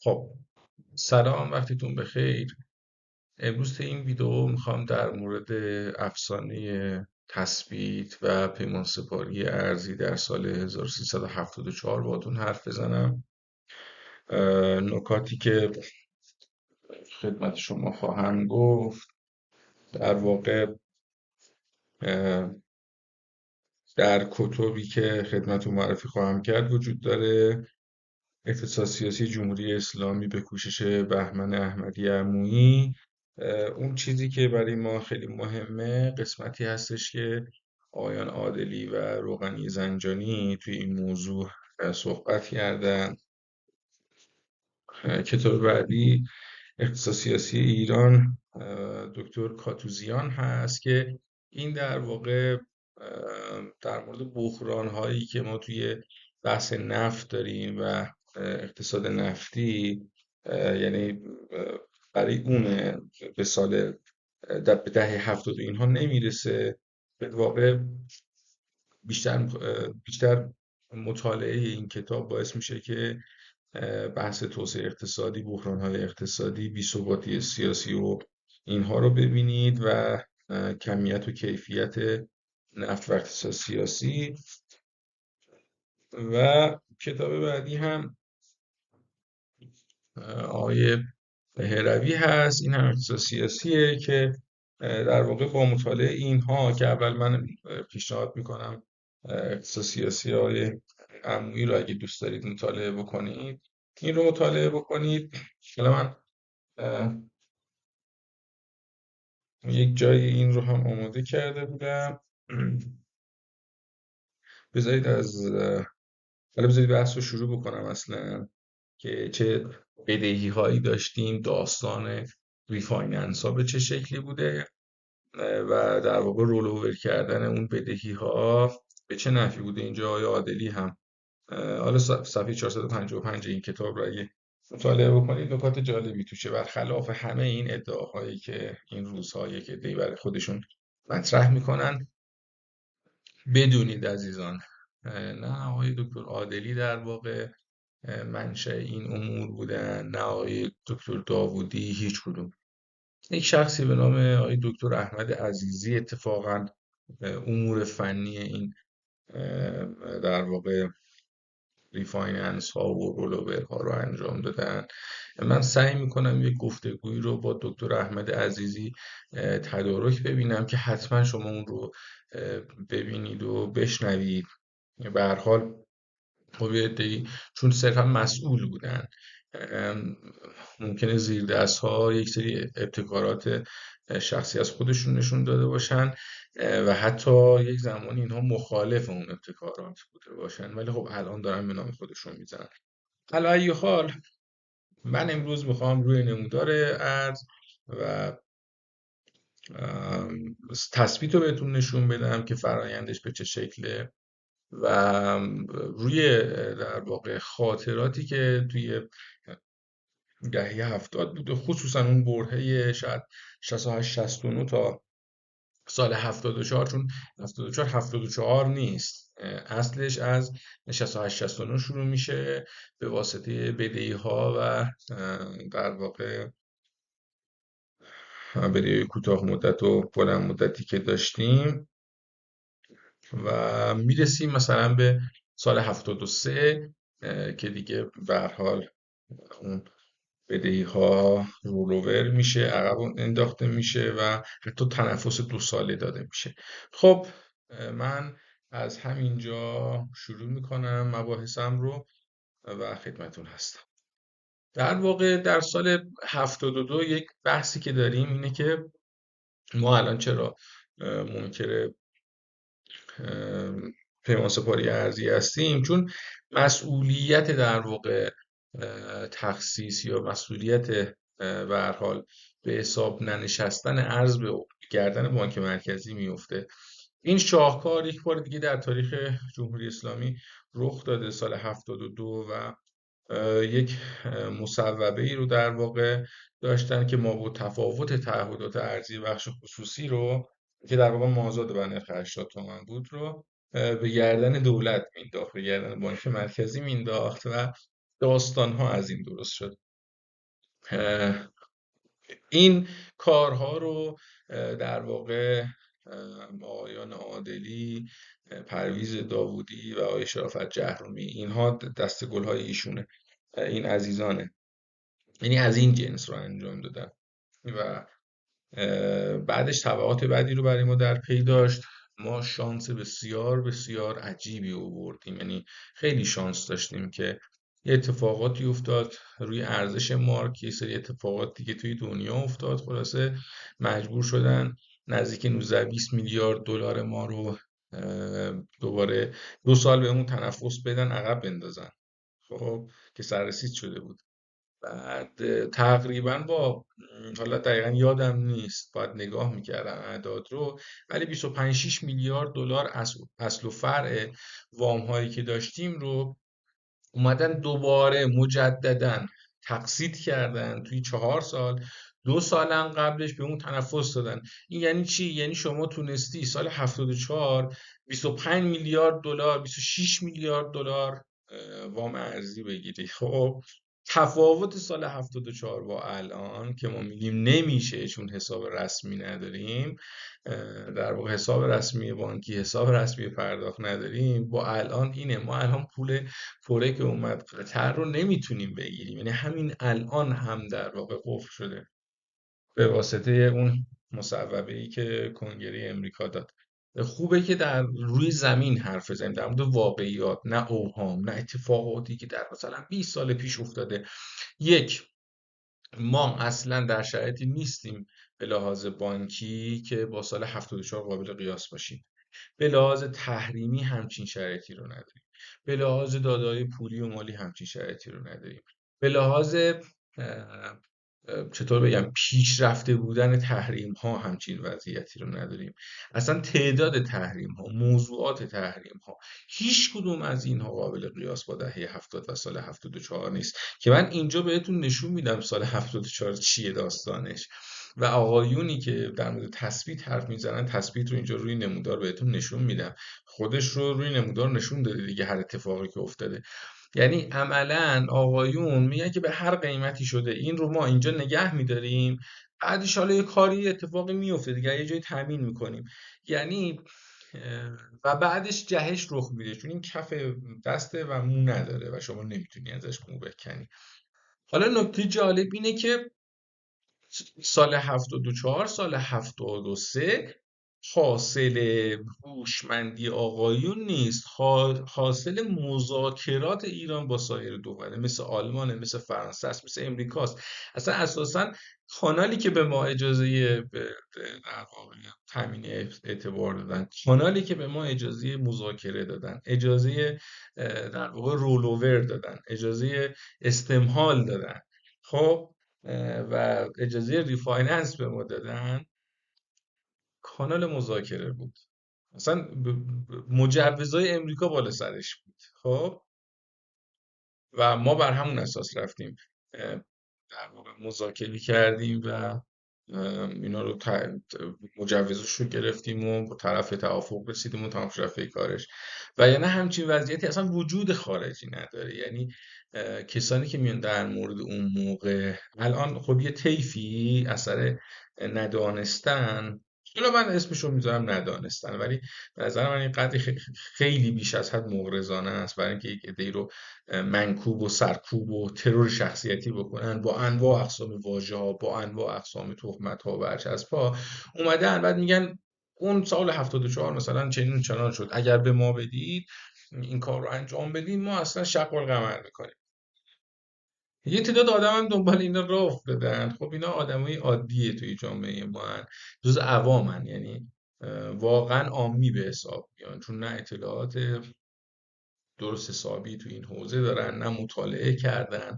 خب، سلام، وقتتون بخیر. امروز تو این ویدیو میخوام در مورد افسانه تثبیت و پیمانسپاری ارضی در سال 1374 باهاتون حرف بزنم. نکاتی که خدمت شما خواهم گفت در واقع اه، در کتبی که خدمتتون معرفی خواهم کرد وجود داره. اقتصاد سیاسی جمهوری اسلامی به کوشش بهمن احمدی عمویی. اون چیزی که برای ما خیلی مهمه قسمتی هستش که آقایان عادلی و روغنی زنجانی توی این موضوع صحبت کردن. کتاب بعدی اقتصاد سیاسی ایران دکتر کاتوزیان هست که این در واقع در مورد بحران هایی که ما توی بحث نفت داریم و اقتصاد نفتی، یعنی برای اونه به سال به دهه 70 اینها نمیرسه. به واقع بیشتر مطالعه این کتاب باعث میشه که بحث توسعه اقتصادی، بحران‌های اقتصادی، بی‌ثباتی سیاسی و اینها رو ببینید و کمیت و کیفیت نفت و اقتصاد سیاسی. و کتاب بعدی هم آقای هروی هست، این هم اقتصاد سیاسیه که در واقع با مطالعه اینها که اول من پیشنهاد میکنم اقتصاد سیاسی آقای عمویی رو اگه دوست دارید مطالعه بکنید این رو مطالعه بکنید. حالا من یک جای این رو هم آماده کرده بودم. بذارید حالا بذارید بحث رو شروع بکنم اصلا که چه بدهی هایی داشتیم، داستان ریفایننس ها به چه شکلی بوده و در واقع رول اوور کردن اون بدهی ها به چه نحوی بوده. اینجا آقای عادلی هم حالا صفحه 455 این کتاب رو اگه مطالعه بکنید نکات جالبی توشه، برخلاف همه این ادعاهایی که این روزها یک عده‌ای برای خودشون مطرح میکنن. بدونید عزیزان، نه آقای دکتر عادلی در واقع منشأ این امور بودن، نه آقای دکتر داوودی، هیچ کدوم. یک شخصی به نام آقای دکتر احمد عزیزی اتفاقا امور فنی این در واقع ریفایننس ها و رولوور ها رو انجام دادن. من سعی میکنم یک گفتگویی رو با دکتر احمد عزیزی تدارک ببینم که حتما شما اون رو ببینید و بشنوید. به هر حال خب یه عده‌ای چون صرفا مسئول بودن ممکنه زیر دست ها یک سری ابتکارات شخصی از خودشون نشون داده باشن و حتی یک زمانی اینها مخالف اون ابتکارات بوده باشن، ولی خب الان دارن به نام خودشون میزنن. علی ای حال من امروز میخوام روی نمودار ارز و تثبیت رو بهتون نشون بدم که فرایندش به چه شکله و روی در واقع خاطراتی که توی دهه 70 بوده، خصوصا اون برهه شاید 68 69 تا سال 74، چون 74 نیست، اصلش از 68 69 شروع میشه به واسطه بدهی ها و در واقع بدهی کوتاه مدت و بلند مدتی که داشتیم و میرسیم مثلا به سال 73 که دیگه به هر حال اون بدهی ها رولوور میشه، عقب انداخته میشه و حتی تنفس 2 ساله داده میشه. خب من از همینجا شروع میکنم مباحثم رو و خدمتون هستم. در واقع در سال 72 یک بحثی که داریم اینه که ما الان چرا منکر پیمانسپاری ارزی هستیم، چون مسئولیت در واقع تخصیص یا مسئولیت به هر حال به حساب ننشستن ارز به گردن بانک مرکزی میفته. این شاهکار یک بار دیگه در تاریخ جمهوری اسلامی رخ داده سال 72 و یک مصوبه ای رو در واقع داشتن که ما با تفاوت تعهدات ارزی بخش خصوصی رو که در واقع مازاد بر نرخ 80 تومن بود رو به گردن دولت مینداخت، به گردن بانک مرکزی مینداخت و داستان ها از این درست شد. اه، این کارها رو در واقع آقایان عادلی، پرویز داوودی و آقای شرافت جهرومی، اینها دست گل‌های ایشونه، این عزیزانه، یعنی از این جنس رو انجام دادن و بعدش تبعات بعدی رو برای ما در پی داشت. ما شانس بسیار بسیار عجیبی آوردیم، یعنی خیلی شانس داشتیم که یه اتفاقاتی افتاد روی ارزش مارک، یه سری اتفاقات دیگه توی دنیا افتاد، خلاصه مجبور شدن نزدیک 19-20 میلیارد دلار ما رو دوباره 2 سال بهمون تنفس بدن، عقب بندازن، خب که سررسید شده بود. بعد تقریبا با حالا دقیقا یادم نیست، باید نگاه میکردم اعداد رو، ولی 25-6 میلیارد دلار اصل و فرع وام هایی که داشتیم رو اومدن دوباره مجددا تقسیط کردن توی 4 سال. 2 سالم قبلش به اون تنفس دادن. این یعنی چی؟ یعنی شما تونستی سال 74 25 میلیارد دلار، 26 میلیارد دلار وام ارزی بگیری. خب تفاوت سال 74 با الان که ما میگیم نمیشه چون حساب رسمی نداریم، در واقع حساب رسمی بانکی، حساب رسمی پرداخت نداریم، با الان اینه: ما الان پول فوره که اومد قطر رو نمیتونیم بگیریم، یعنی همین الان هم در واقع قفل شده به واسطه اون مصوبه‌ای که کنگره امریکا داد. خوبه که در روی زمین حرف بزنیم، در مورد واقعیات، نه اوهام، نه اتفاقاتی که در مثلا 20 سال پیش افتاده. یک، ما اصلا در شرایطی نیستیم به لحاظ بانکی که با سال 74 قابل قیاس باشیم. به لحاظ تحریمی همچین شرایطی رو نداریم. به لحاظ داده‌های پولی و مالی همچین شرایطی رو نداریم. به لحاظ چطور بگم پیشرفته بودن تحریم ها همچین وضعیتی رو نداریم. اصلا تعداد تحریم ها، موضوعات تحریم ها، هیچ کدوم از اینها قابل قیاس با دهه 70 و سال 74 نیست که من اینجا بهتون نشون میدم سال 74 چیه داستانش. و آقایونی که در مورد تثبیت حرف میزنن، تثبیت رو اینجا روی نمودار بهتون نشون میدم، خودش رو روی نمودار نشون داده دیگه، هر اتفاقی که افتاده. یعنی عملا آقایون میگن که به هر قیمتی شده این رو ما اینجا نگه میداریم، بعدش حالا یه کاری اتفاقی میفته دیگه، یه جایی تامین میکنیم. یعنی و بعدش جهش رخ میده، چون این کف دسته و مو نداره و شما نمیتونی ازش مو بکنی. حالا نکته جالب اینه که سال 74، سال 73 حاصل هوشمندی آقایون نیست، حاصل مذاکرات ایران با سایر دوله، مثل آلمان، مثل فرانسه است، مثل امریکاست. اصلا اساسا کانالی که به ما اجازه در واقع تامین اعتبار دادن، کانالی که به ما اجازه مذاکره دادن، اجازه در واقع رولوور دادن، اجازه استمهال دادن، خب و اجازه ریفایننس به ما دادن، کانال مذاکره بود. مثلا مجوزهای امریکا بالا سرش بود. خب و ما بر همون اساس رفتیم در واقع مذاکره کردیم و اینا رو مجوزش رو گرفتیم و با طرف توافق رسیدیم و تمام شد کارش. و یعنی همچین وضعیتی اصلا وجود خارجی نداره. یعنی کسانی که میان در مورد اون موقع، الان خب یه طیفی اثر ندانستن، حالا من اسمش رو میذارم ندانستن، ولی به نظر من این قدری خیلی بیش از حد مغرضانه است برای اینکه یک عده‌ای رو منکوب و سرکوب و ترور شخصیتی بکنن با انواع اقسام واژه‌ها، با انواع اقسام تهمت‌ها و برچسب‌ها. اومدن بعد میگن اون سال 74 مثلا چنین و چنان شد، اگر به ما بدید این کار رو انجام بدیم ما اصلا شق و قمر میکنیم. یه تعداد آدم هم دنبال اینا راه افتادن. خب اینا آدمای عادیه توی جامعه ما هن. جز عوامن، یعنی واقعا عامی به حساب میان، چون نه اطلاعات درست حسابی تو این حوزه دارن، نه مطالعه کردن،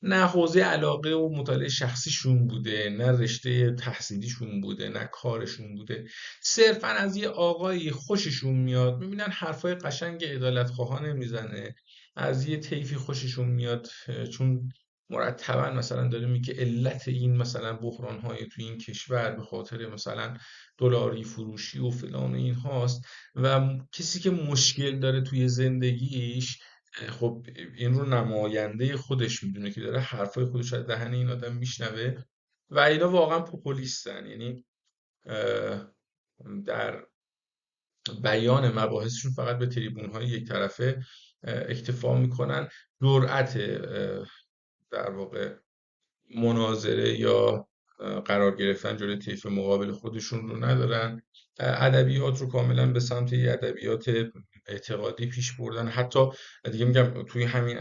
نه حوزه علاقه و مطالعه شخصیشون بوده، نه رشته تحصیلیشون بوده، نه کارشون بوده. صرفا از یه آقایی خوششون میاد، میبینن حرفای قشنگ عدالتخواهانه میزنه، از یه طیفی خوششون میاد چون مرتبا مثلا داره میگه علت این مثلا بحرانهای تو این کشور به خاطر مثلا دلاری فروشی و فلان و این هاست. و کسی که مشکل داره توی زندگیش خب این رو نماینده خودش میدونه که داره حرفای خودش از دهن این آدم میشنوه و اینا واقعا پوپولیستن. یعنی در بیان مباحثشون فقط به تریبون‌های یک طرفه اکتفا میکنن. جرأت در واقع مناظره یا قرار گرفتن جلوی طیف مقابل خودشون رو ندارن. ادبیات رو کاملا به سمت یه ادبیات اعتقادی پیش بردن. حتی دیگه میگم توی همین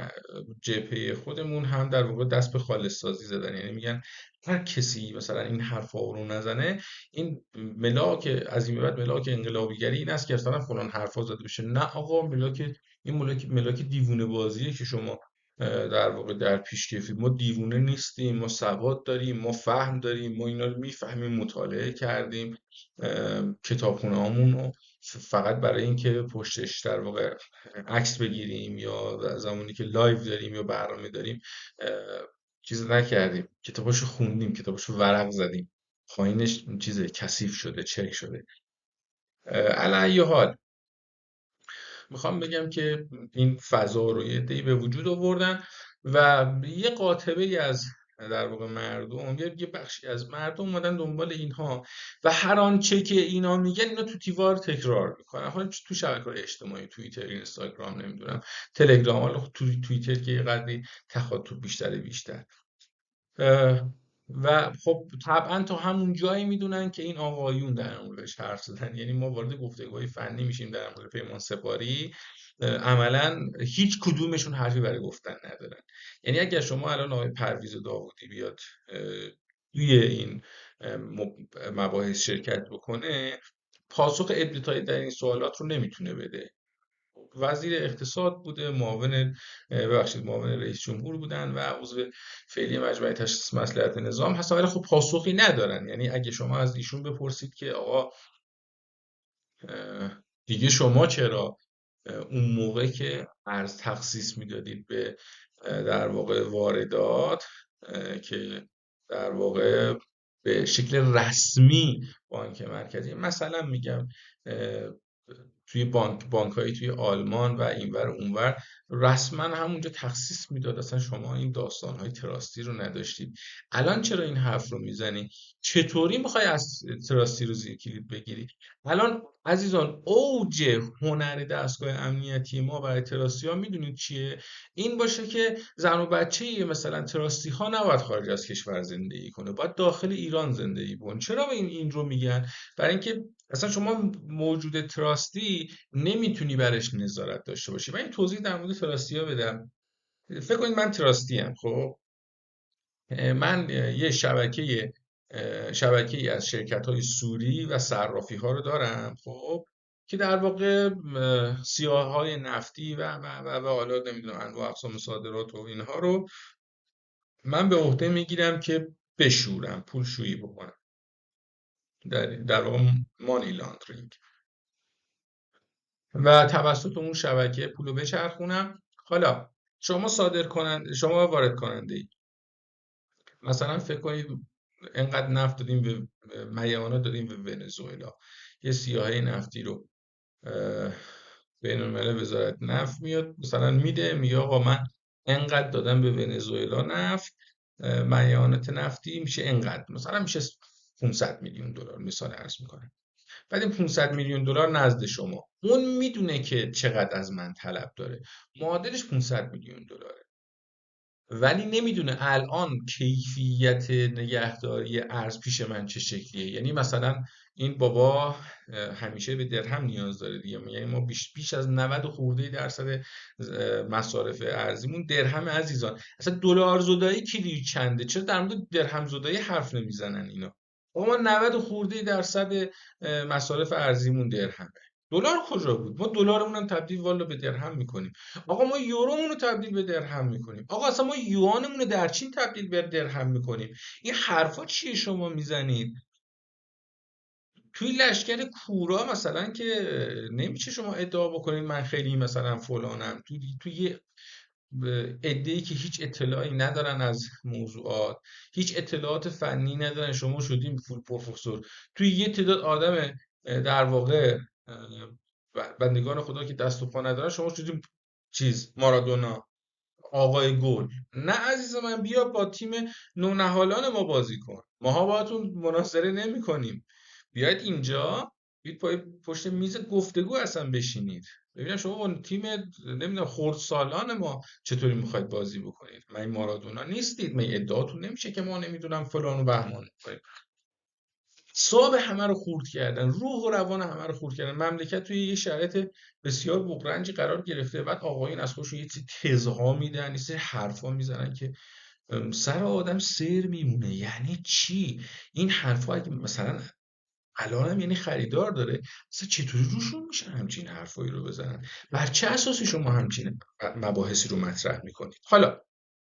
جبهه خودمون هم در واقع دست به خالص سازی زدن. یعنی میگن هر کسی مثلا این حرفا رو نزنه، این ملاک از این به بعد ملاک انقلابیگری این است که مثلا فلان حرفا زده بشه. نه آقا، این ملاک دیوونه بازیه که شما در واقع در پیشکسوت. ما دیوونه نیستیم، ما سواد داریم، ما فهم داریم، ما اینا رو میفهمیم، مطالعه کردیم کتابخونه هامون رو فقط برای اینکه پشتش در واقع عکس بگیریم یا زمانی که لایو داریم یا برنامه داریم چیز نکردیم، کتاباشو خوندیم، کتاباشو ورق زدیم، پایینش چیز کثیف شده، چک شده. علی ای حال میخوام بگم که این فضا رو یه عده‌ای به وجود آوردن و یه قاطبه‌ای از در واقع مردم، یه بخشی از مردم اومدن دنبال اینها و هر آنچه که اینا میگن اینا تو دیوار تکرار میکنن. حالا تو شبکه‌های اجتماعی، توییتر، اینستاگرام، نمیدونم تلگرام، حالا تو توییتر که یه قدری تخاطب بیشتر. و خب طبعا تا همون جایی میدونن که این آقایون در موردش حرف زدن. یعنی ما وارد گفتگوهای فنی میشیم در مورد پیمان سپاری، عملا هیچ کدومشون حرفی برای گفتن ندارن. یعنی اگر شما الان آقای پرویز داوودی بیاد توی این مباحث شرکت بکنه، پاسخ ابتدایی در این سوالات رو نمیتونه بده. وزیر اقتصاد بوده، معاون رئیس جمهور بودن و عضو فعلی مجمع تشخیص مصلحت نظام هستن، ولی خب پاسخی ندارن. یعنی اگه شما از ایشون بپرسید که آقا دیگه شما چرا اون موقع که ارز تخصیص میدادید به در واقع واردات که در واقع به شکل رسمی بانک مرکزی، مثلا میگم توی بانک‌های توی آلمان و اینور اونور رسما همونجا تخصیص میداد، اصلا شما این داستان‌های تراستی رو نداشتید. الان چرا این حرف رو میزنی؟ چطوری میخوای از تراستی رو زیر کلید بگیری؟ الان عزیزان اوج هنر دستگاه امنیتی ما برای تراستی ها میدونید چیه؟ این باشه که زن و بچه مثلا تراستی ها نباید خارج از کشور زندگی کنه، باید داخل ایران زندگی کنه. چرا این رو میگن؟ برای اینکه اصلا شما موجود تراستی نمیتونی برش نظارت داشته باشی. من این توضیح در مورد تراستی ها بدم. فکر کنید من تراستی ام. خب من یه شبکه از شرکت های سوری و صرافی ها رو دارم، خب که در واقع سیاه های نفتی و حالا نمیدونم انواع اقسام صادرات و اینها رو من به عهده میگیرم که بشورم، پول شویی بکنم، در واقع مانی لاندرینگ، و توسط اون شبکه پولو بچرخونم. حالا شما وارد کننده ای، مثلا فکر کنید انقدر نفت دادیم به میانا، دادیم به ونزوئلا، یه سیاهه نفتی رو بین الملل وزارت نفت میاد مثلا میده، میگه آقا من انقدر دادم به ونزوئلا نفت، میانات نفتی میشه انقدر، مثلا میشه 500 میلیون دلار، مثال عرض میکنم. بعد این 500 میلیون دلار نزد شما، اون میدونه که چقدر از من طلب داره، معادلش 500 میلیون دلاره، ولی نمیدونه الان کیفیت نگهداری ارز پیش من چه شکلیه. یعنی مثلا این بابا همیشه به درهم نیاز داره دیگه، یعنی ما بیش از 90 خورده درصد مصارف ارزیمون درهم. عزیزان اصلا دلار زدایی کلی چنده؟ چرا در مورد درهم زدایی حرف نمیزنن اینا؟ آقا ما 90 خورده درصد مصارف ارزیمون درهمه. دلار کجا بود؟ ما دلارمون هم تبدیل والا به درهم میکنیم. آقا ما یورومون رو تبدیل به درهم میکنیم. آقا اصلا ما یوانمون رو در چین تبدیل به درهم میکنیم. این حرفا چیه شما میزنید؟ توی لشکر کورا مثلا که نمیشه شما ادعا بکنید من خیلی مثلا فلانم. توی عده‌ای که هیچ اطلاعی ندارن از موضوعات، هیچ اطلاعات فنی ندارن، شما شدیم فول پروفسور. توی یه تعداد آدم در واقع بندگان خدا که دست و پا ندارن، شما شدیم چیز مارادونا، آقای گل. نه عزیز من، بیا با تیم نونهالان ما بازی کن، ماها باهاتون مناظره نمی کنیم. بیاید اینجا، بیاید پشت میز گفتگو اصلا بشینید، ببینم شما با تیم نمیدونم خردسالان ما چطوری میخواید بازی بکنید. من این مارادونا نیستید، من ادعاتون نمیشه که ما نمیدونم فلان و بهمان میکنیم. صاب همه رو خورد کردن، روح و روان همه رو خورد کردن. مملکت توی یه شرایط بسیار بغرنجی قرار گرفته. بعد آقایون از خودشون یه سری تزها میدن، یه سری حرفا میزنن که سر آدم سیر میمونه. یعنی چی این حرفا؟ اگه مثلا الان هم یعنی خریدار داره، مثلا چطوری روشون میشن همچین حرفایی رو بزنن؟ بر چه اساسی شما همچین مباحثی رو مطرح میکنید؟ حالا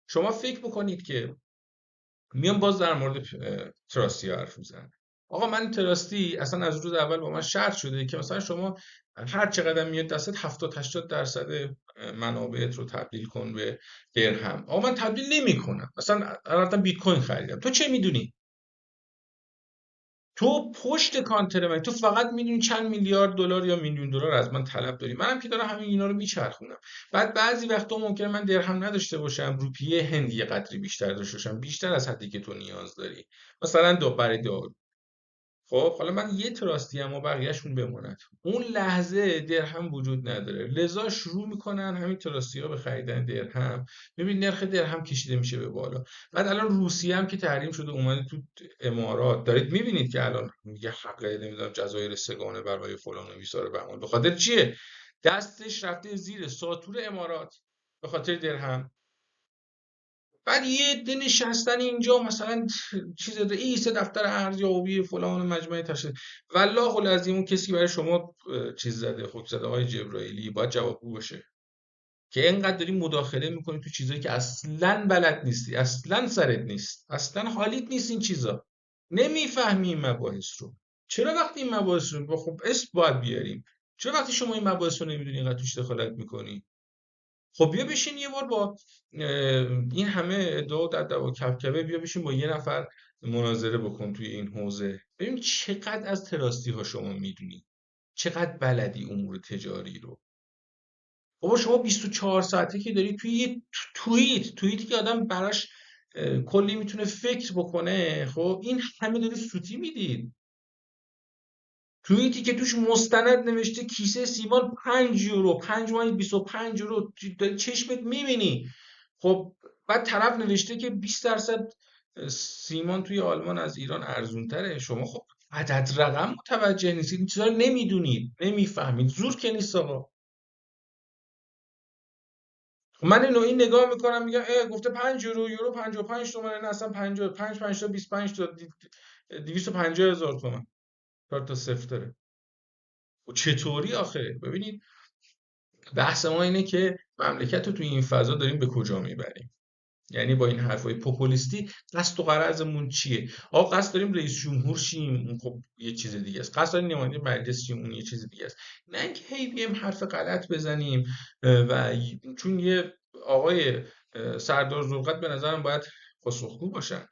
شما فکر بکنید که میام باز در مورد تراستی حرف میزنم. آقا من تراستی اصلا از روز اول با من شرط شده که مثلا شما هر چقدر میاد دستت 70-80% منابعت رو تبدیل کن به درهم. آقا من تبدیل نمیکنم، مثلا الان بیت کوین خریدم، تو چه میدونی؟ تو پشت کانتر من، تو فقط میدونی چند میلیارد دلار یا میلیون دلار از من طلب داری. منم که دارم همین اینا رو میچرخونم. بعد بعضی وقتا ممکنه من درهم نداشته باشم، روپیه هند یه قدری بیشتر داشته باشم، بیشتر از حدی که تو نیاز داری، مثلا برای دارو. خب حالا من یه تراستی ام و بقیه‌شون بماند. اون لحظه درهم وجود نداره، لذا شروع میکنن همین تراستی ها به خریدن درهم. ببین نرخ درهم کشیده میشه به بالا. بعد الان روسیه هم که تحریم شده اومده تو امارات، دارید میبینید که الان میگه حق نمیدونم جزایر سگانه برای فلان و بیسار بهمان. به خاطر چیه؟ دستش رفته زیر ساطور امارات به خاطر درهم. بعد یه عده نشستن اینجا مثلا چیز رئیس دفتر ارزیابی فلان مجمع تشکیل. والله العظیم اون کسی برای شما چیز زده، خوک زده، آقای جبرائیلی، باید جوابگو باشه که اینقدر داری مداخله میکنی تو چیزایی که اصلا بلد نیستی، اصلا سرت نیست، اصلا حالیت نیست این چیزا. نمیفهمی این مباحث رو. چرا وقتی این مباحث رو خب اسم باید بیاریم، چرا وقتی شما این مباحث رو نمیدونی اینقدر توش دخالت میکنی؟ خب بیا بشین یه بار با این همه ادعا و دغدغه و کبکبه، بیا بشین با یه نفر مناظره بکن توی این حوزه، ببین چقدر از تراستی ها شما میدونی، چقدر بلدی امور تجاری رو. بابا شما 24 ساعته که داری توی یه توییتی که آدم براش کلی میتونه فکر بکنه، خب این همه داری سوتی میدید. توییتی که توش مستند نوشته کیسه سیمان 5 یورو، 5 ممیز 25 یورو، داری چشمت میبینی. خب بعد طرف نوشته که 20% سیمان توی آلمان از ایران ارزون تره. شما خب عدد رقم متوجه نیستید، این چیزا رو نمیدونید، نمیفهمید، زور که نیست آقا. خب من اینو این نگاه میکنم میگم گفته 5 یورو، یورو 55 تومنه، نه اصلا 55 5 تا 25 تا 250 هزار تومان کارت تا صفر داره. و چطوری آخه؟ ببینید بحث ما اینه که مملکت رو توی این فضا داریم به کجا میبریم. یعنی با این حرفای پوپولیستی قصد و غرضمون چیه؟ آقا قصد داریم رئیس جمهور شیم، اون خب یه چیز دیگه است. قصد داریم نماینده مجلس شیم، اون یه چیز دیگه است. نه اینکه هی بیایم حرف غلط بزنیم چون یه آقای سردار زرقت به نظرم باید پاسخگو باشن.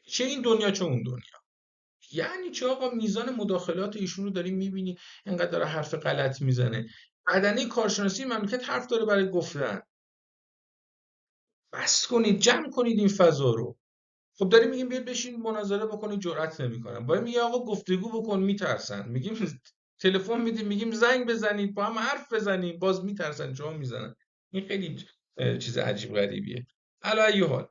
چه این دنیا چه اون دنیا. یعنی چه آقا؟ میزان مداخلات ایشون رو داریم میبینی، اینقدر داره حرف غلط میزنه. بدنه کارشناسی مملکت حرف داره برای گفتن. بس کنید، جمع کنید این فضا رو. خب داریم میگیم بیاد بشین مناظره بکنید، جرئت نمیکنن. باید میگه آقا گفتگو بکن، میترسن. میگیم تلفن میدیم، میگیم زنگ بزنید با هم حرف بزنیم، باز میترسن، جا میزنن. این خیلی چیز عجیب غریبیه. علی ای حال